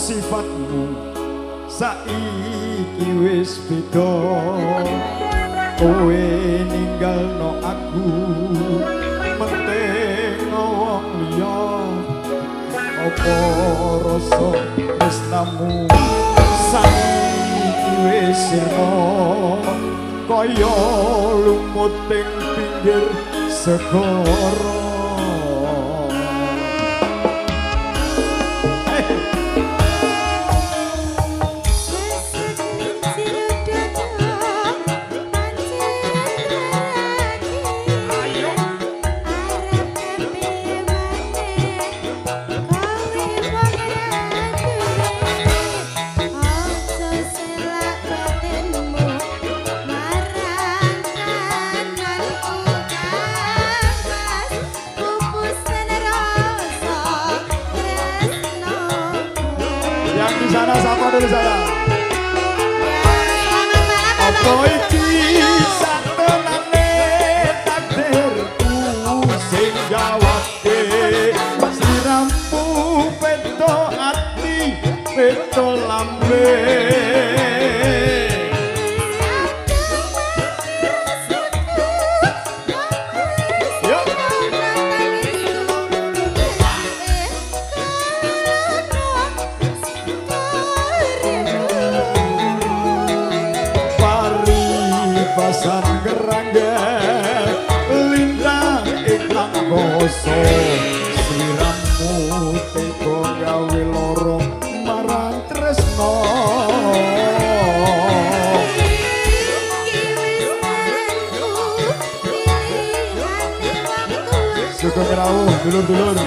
sifatmu saiki wis beda. Kowe ninggalno aku menting wong liya. Apa rasa tresnamu saiki wis sirna kaya lumut ing pinggir segara. Yang di sana sapa dulu sana. Apa iki satenane takdirku sing jawabke sliramu peto ati peto lambe. Pasan gerangge lintang iklang koso sliramu teko gawe loro marang tresno. Sugeng rawuh dulur-dulur.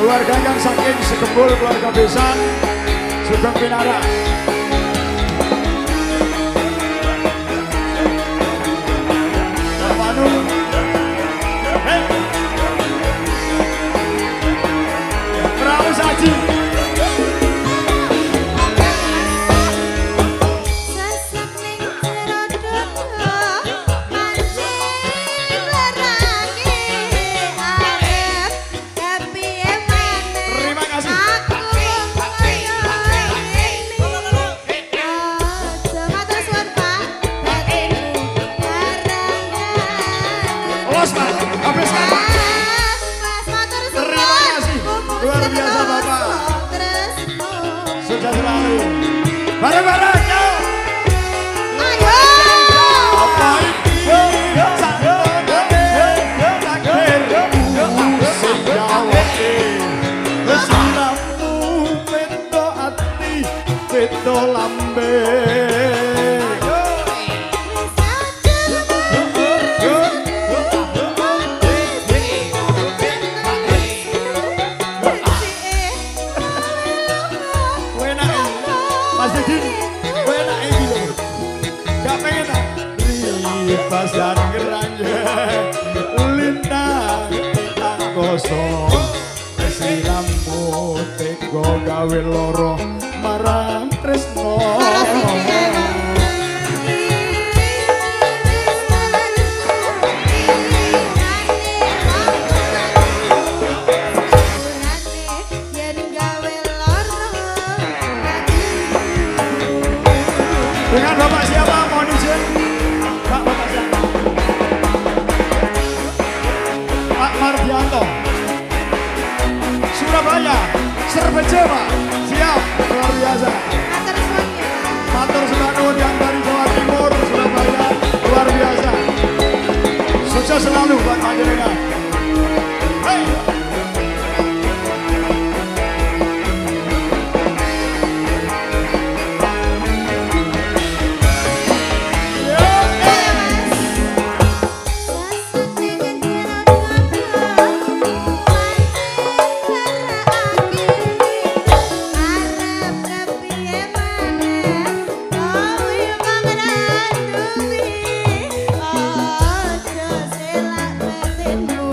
Keluarga yang saking sekebul keluarga besan Sugeng Pinara. Panu Perahu Saji. Luar biasa Bapak. Sukses selalu. Bareng-bareng yo. Ayo. Apa iki? Peto ati, peto lambe. Pasan geranje lintang iklang koso sliramu teko gawe loro marang tresno. Dengan Bapak siapa mohon izin? Bapak siapa? Pak Mardianto Surabaya Serbeje Pak. Siap, luar biasa. Matur suwun yang dari Jawa Timur Surabaya luar biasa. Sukses selalu buat panjenengan. Hey. Aja selak batinmu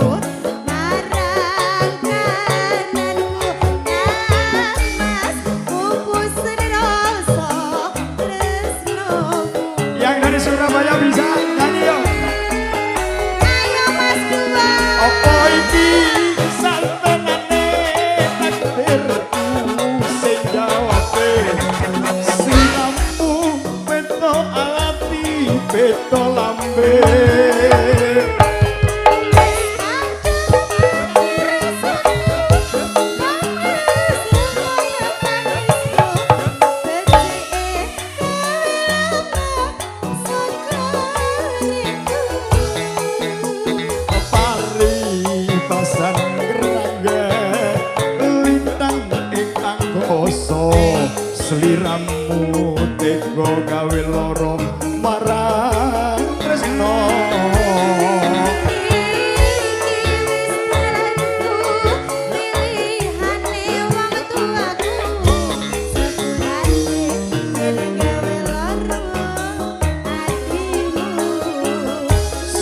kamu tega gawe loro marang tresno.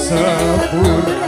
Sepuluh